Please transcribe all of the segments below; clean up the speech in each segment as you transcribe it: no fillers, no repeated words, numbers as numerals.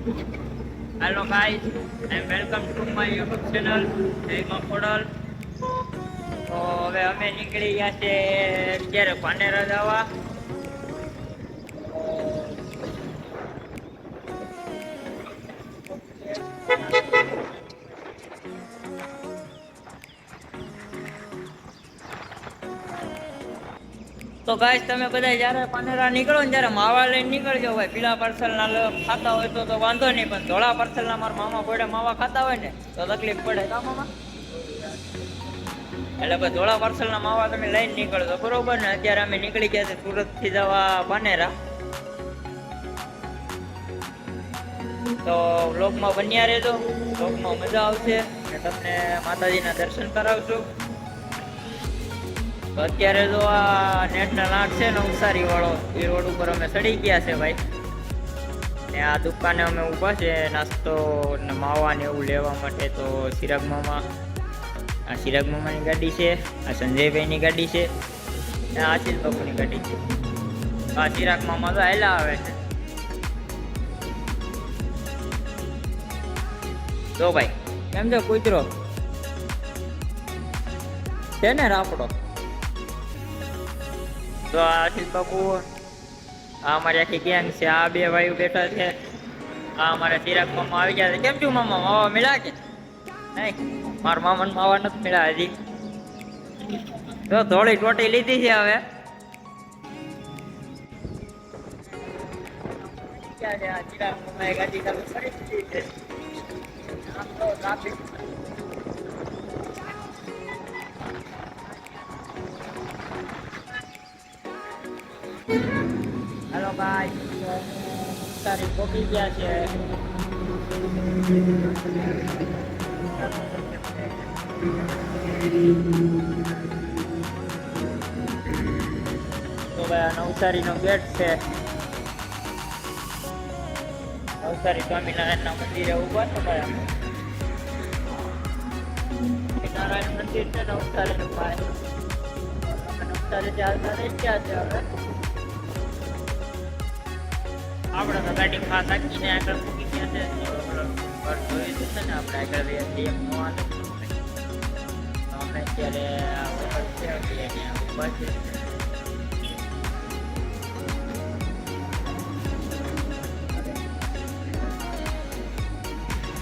Hello guys, and welcome to my YouTube channel, જય મકોડલ. તો હવે અમે નીકળી ગયા છે અત્યારે પાનેરા જવા. તો ગાઈસ તમે બધા જ્યારે પાનેરા નીકળો ને ત્યારે માવા લઈને નીકળજો ભાઈ. પીળા પાર્સલના ખાતા હોય તો વાંધો નહીં, પણ ધોળા પાર્સલના મારા મામા કોઈ માવા ખાતા હોય ને તો તકલીફ પડે. કા મામા? એટલે ભાઈ ધોળા પાર્સલના માવા તમે લઈને નીકળજો, બરોબર ને? અત્યારે અમે નીકળી ગયા છે સુરતથી જવા પાનેરા. તો વ્લોગમાં બન્યા રહેજો, વ્લોગમાં મજા આવશે અને તમને માતાજીના દર્શન કરાવશું. તો અત્યારે જો આ નેટના લાટ છે ને નવસારી વાળો, એ રોડ ઉપર અમે ચડી ગયા છે ભાઈ. ને આ દુકાને અમે ઊભા છે નાસ્તો ને માવા ને એવું લેવા માટે. તો ચિરાગ મામા, આ ચિરાગ મામાની ગાડી છે, આ સંજયભાઈની ગાડી છે, ને આ આશીષ બાપુની ગાડી છે. આ ચિરાગ મામા તો હેલા આવે છે. જો ભાઈ કેમ છે કૂતરો છે ને રાપડો. તો આ આશીષ બાપુ, આ અમારી આખી ગેંગ છે. આ બે ભાઈઓ બેઠા છે. આ અમારા ચિરાગ મામા આવી ગયા છે. કેમ છું મામા? માવા મળ્યા કે નહીં? મારા મામાને માવા નથી મળ્યા હજી. તો થોડી ટોટી લીધી છે હવે. ક્યાં છે આ ચિરાગ મામા? ગાડી ચાલુ કરી દીધી છે. આમ તો ટ્રાફિક. હેલો ભાઈ, તારી પહોંચી ગયા છે. તો ભાઈ આ નવસારીનો ગેટ છે. નવસારી સ્વામિનારાયણના મંદિરે ઉભા છે ભાઈ. નારાયણ મંદિર છે નવસારીનું ભાઈ. નવસારી હાલતા રહી ગયા છે હવે. આપણે તો ગાડી ખાસ રાખીને આગળ મૂકી ગયા છે. જોઈ જશે ને આપણે આગળ ડીએમ નો અમે અત્યારે ઉભા છે.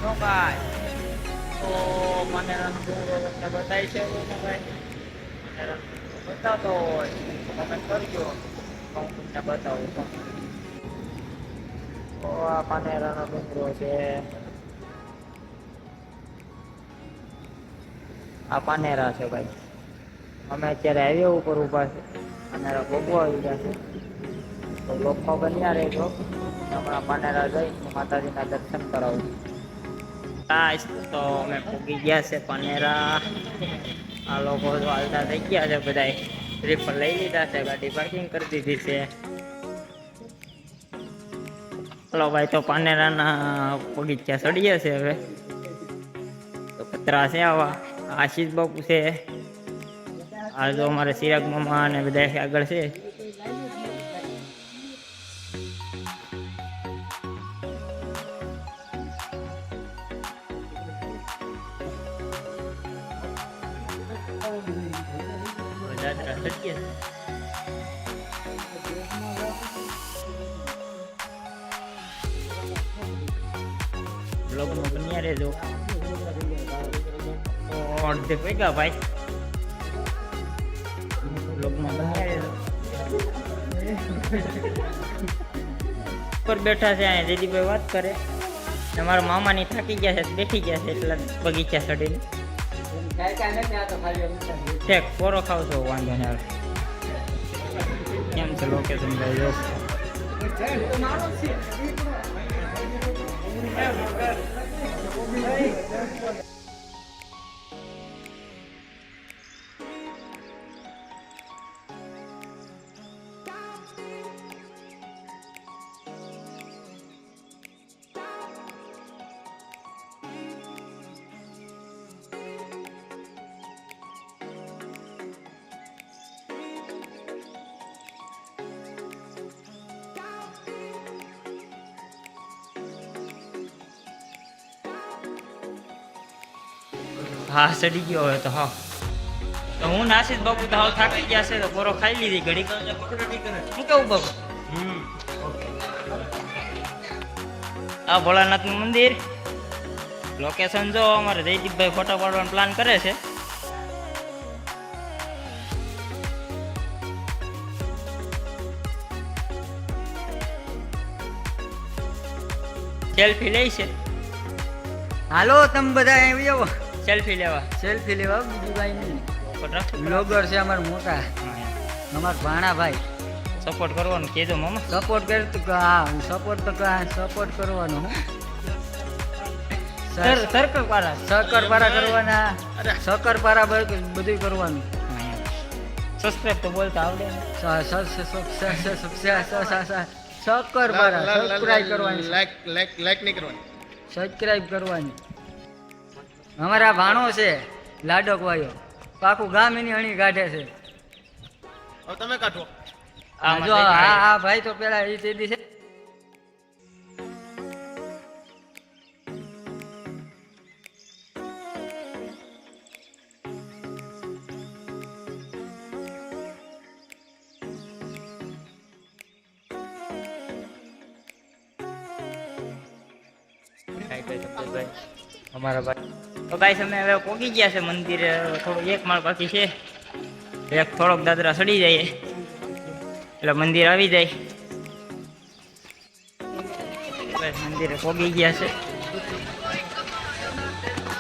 તો ભાઈ તો મને તમને બતાવી છે ભાઈ. બતાવતો હોય તમે કરજો, હું તમને બતાવું. તો આ પાનેરાનો ડુંગરો છે. આ પાનેરા છે ભાઈ. અમે અત્યારે હાઈવે ઉપર ઊભા છે. પાનેરા ભોગવા આવી ગયા છે. તો લોકો બન્યા રહેજો. હમણાં પાનેરા જઈ માતાજીના દર્શન કરાવું. તો અમે પૂગી ગયા છે પાનેરા. આ લોકો તો હાલતા થઈ ગયા છે બધા. ટ્રીપ લઈ લીધા છે, ગાડી પાર્કિંગ કરી દીધી છે. હલો ભાઈ, તો પાનેરાના બગીચા ચડીએ છે હવે. તો કતરા છે આવા. આશીષ બાપુ છે. આ જો અમારે ચિરાગ મામા અને બધા આગળ છે. બ્લોગમાં બન્યા રહેજો. અડધે પૈગા ભાઈ. બ્લોગમાં બન્યા રહેજો. ઉપર બેઠા છે અહીંયા દીદીભાઈ વાત કરે. મારા મામાની થાકી ગયા છે, બેઠી ગયા છે એટલે બગીચા ચડીને. ઠેક પોરો ખાવ છો વાંધો ને આવે. કેમ છે લોકેશન ભાઈ? જો હા ચડી ગયો હવે તો. હા તો હું નાસીસ બાપુ તો હાવ થાકી ગયા છે તો પોરો ખાઈ લીધી ઘડી. શું કેવું બાપુ? આ ભોળાનાથનું મંદિર લોકેશન જો અમારે જયદીપભાઈ ફોટા પાડવાનો પ્લાન કરે છે. સેલ્ફી લઈ છે. હાલો તમે બધા આવી જાઓ સેલ્ફી લેવા. સેલ્ફી લેવા. બીજું કાંઈ નહીં. બ્લોગર બ્લોગર છે અમારા મોટા, અમારા ભાણાભાઈ. સપોર્ટ કરવાનું કહેજો મામા. સપોર્ટ કરતું કે હા સપોર્ટ તો સપોર્ટ કરવાનો. શક્કરપારા કરવાના, શક્કરપારા બધું કરવાનું. સબસ્ક્રાઇબ તો બોલતા આવડે ને. શક્કરપારા સબસ્ક્રાઇબ કરવાની, લાઈક નહીં કરવાની, સબસ્ક્રાઇબ કરવાની. અમારા ભાણો છે લાડક વાયો, પાકું ગામ એની હણી કાઢે છે. હવે તમે કાઢો. જો આ ભાઈ તો પેલા એ તેદી છે. અમારા ભાઈ તો ગાઈસ અમે હવે પહોંચી ગયા છે મંદિર. થોડું એક માળ બાકી છે, એક થોડોક દાદરા સડી જાય એટલે મંદિર આવી જાય. મંદિરે પહોંચી ગયા છે.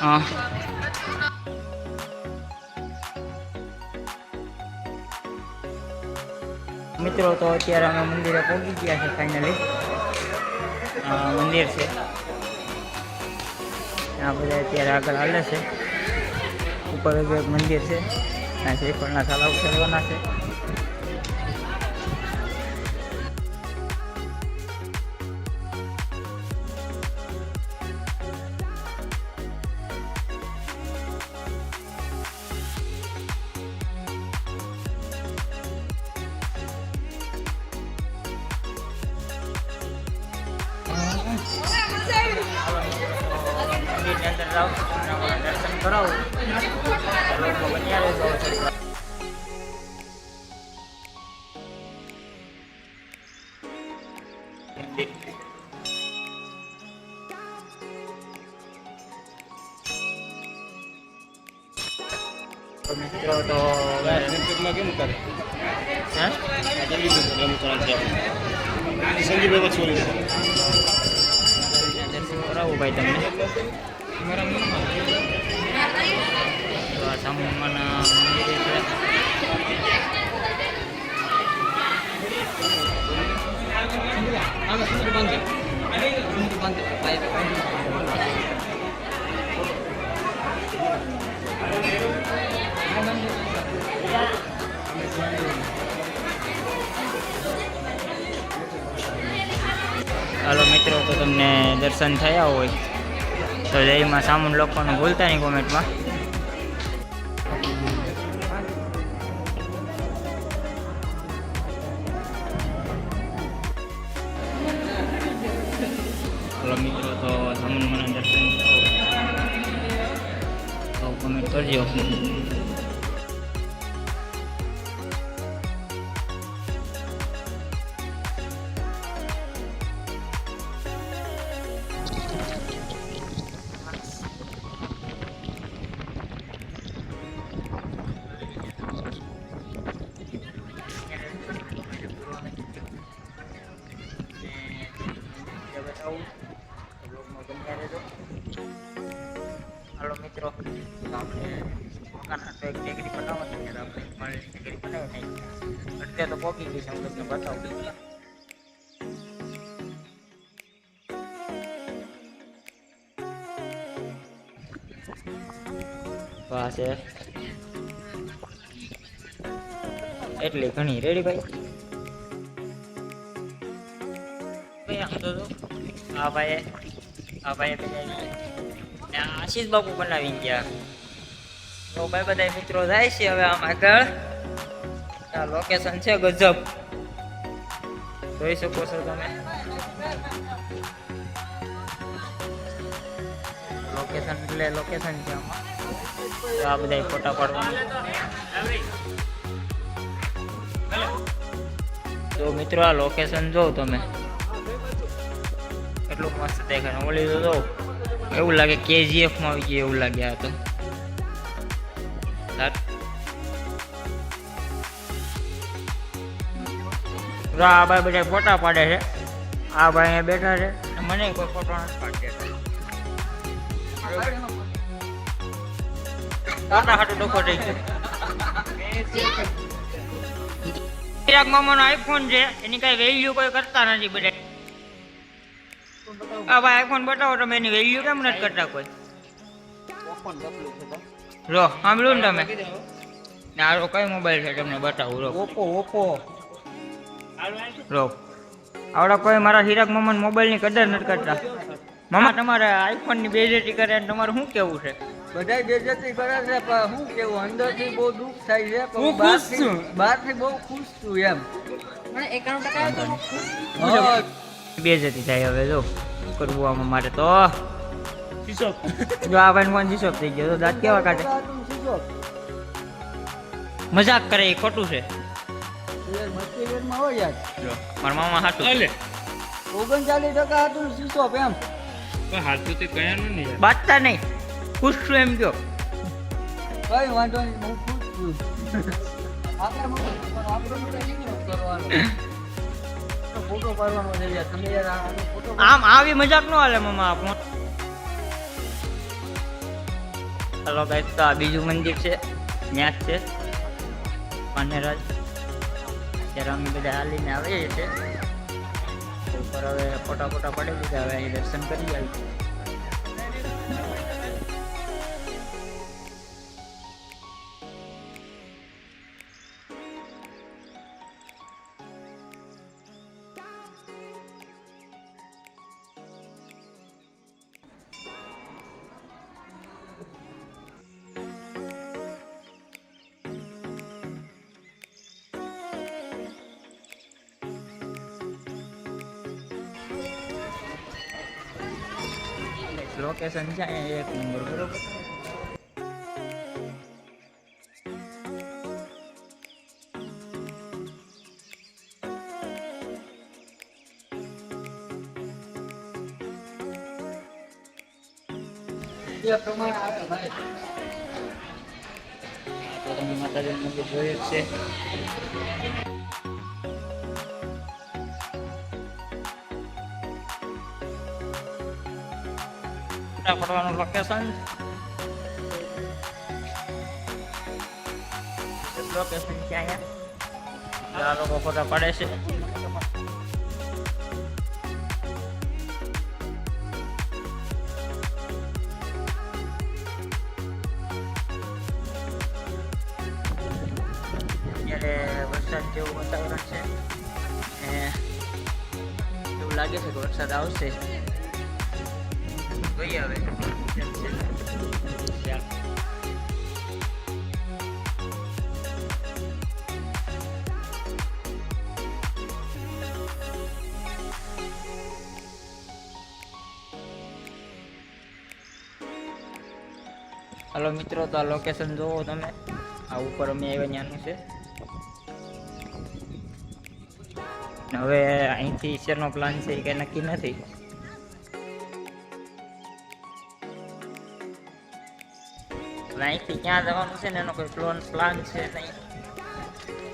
હા મિત્રો તો અત્યારે અમે મંદિરે પહોંચી ગયા છે ફાઇનલી. મંદિર છે આ બધા અત્યારે આગળ હાલે છે. ઉપર એક મંદિર છે, ત્યાં શ્રીફળના થાલા ઉતરવાના છે. અંદર જાઓ દર્શન કરાવો. મિત્રો તો કેમ કરે દર્શન કરાવું ભાઈ તમને. સામુમાના મંદિરે છે. હાલો મિત્રો તો તમને દર્શન થયા હોય તો જયમાં સામુન લખવાનું ભૂલતા નહીં કોમેન્ટમાં. હાલો મિત્રો તો સામુન મને દર્શન તો કોમેન્ટ કરજો. હાલો મિત્રો આપણે મકાન એક ટેકરી બનાવવાની છે. આપણે માળની ટેકરી બનાવી નહીં અત્યારે તો પહોંચી ગઈ છે. હું તમને બતાવું. વાહ છે એટલી ઘણી રેડી ભાઈ. આમ તો આ ભાઈ આશીષ બાપુ બનાવી ગયા. તો ભાઈ બધા મિત્રો જાય છે હવે આમ આગળ. આ લોકેશન છે ગજબ, જોઈ શકો છો તમે. લોકેશન એટલે લોકેશન છે આમાં. તો આ બધા ફોટા પાડવાના. તો મિત્રો આ લોકેશન જોવો તમે, એટલું મસ્ત દેખાય. ઓલી તો જો એવું લાગે KGF માં આવી ગયું એવું લાગે. આ તો આ ભાઈ બધા ફોટા પાડે છે. આ ભાઈ અહીંયા બેઠા છે, મને કોઈ ફોટો નથી પાડી દેતા. હાટું ડોકો થઈ ગયો. ચિરાગ મામાનો આઈફોન છે, એની કઈ વેલ્યુ કોઈ કરતા નથી બધા. આ ભાઈ આઈફોન બતાવો તમે, એની વેલ્યુ કેમ નથી કરતા કોઈ? રો સાંભળ્યું ને તમે? આ કઈ મોબાઈલ છે તમને બતાવું. રો ઓપ્પો રો આવડા કોઈ મારા ચિરાગ મામાના મોબાઈલ ની કદર નથી કરતા. મામા તમારે આઈફોન ની બેઇઝ્તી કરે, તમારે શું કેવું છે? બધા બેજતી કરે છે, પણ શું કેવું, અંદરથી બહુ દુઃખ થાય છે. હું ખુશ છું. બહારથી બહુ ખુશ છું એમ. બેઇઝ્તી થાય. હવે જો શું કરવું આમાં મારે? તો જો આ ભાઈ ફોન જીસોપ થઈ ગયો. તો દાંત કેવા કાઢે? મજાક કરે એ ખોટું છે. જો મારા મામા હાટું 39% હતું શીશો એમ. બાતતા નહીં, ખુશ છું એમ કયો. કઈ વાંધો નહીં, બહુ ખુશ છું. ફોટો પાડવાનો છે યાર. તમે યાર આનો ફોટો આમ આવી મજાક ન હાલે મામા. ફોન ચાલો ગાઈસ, તો આ બીજું મંદિર છે, ત્યાં જ છે પાનેરાજ. ત્યારે અમે બધા હાલીને આવીએ છીએ ઉપર. હવે ફોટા પડી દીધા, હવે અહીં દર્શન કરી આવી. લોકેશન છે અહીંયા એક નંબર, બરોબર. પ્રમાણે આવે ભાઈ. તો તમે માતાજીનું મંદિર જોયું જ છે. પડવાનું લોકેશન છે અહીંયા. આ લોકો ફોટા પાડે છે. અત્યારે વરસાદ જેવું વાતાવરણ છે, એવું લાગે છે કે વરસાદ આવશે. જોઈએ હવે કેમ છે. હાલો મિત્રો, તો આ લોકેશન જોવો તમે. આ ઉપર અમે આવ્યા ત્યાંનું છે. હવે અહીંથી શેનો પ્લાન છે એ કઈ નક્કી નથી. અહીંથી ક્યાં જવાનું છે ને એનો કોઈ પ્લાન છે નહીં.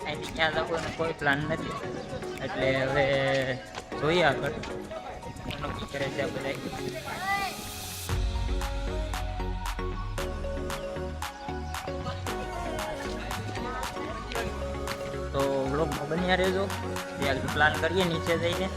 અહીંથી ક્યાં જવું એનો કોઈ પ્લાન નથી. એટલે હવે જોઈએ આગળ નક્કી કરે છે બધા. તો વ્લોગમાં બન્યા રહેજો. પ્લાન કરીએ નીચે જઈને.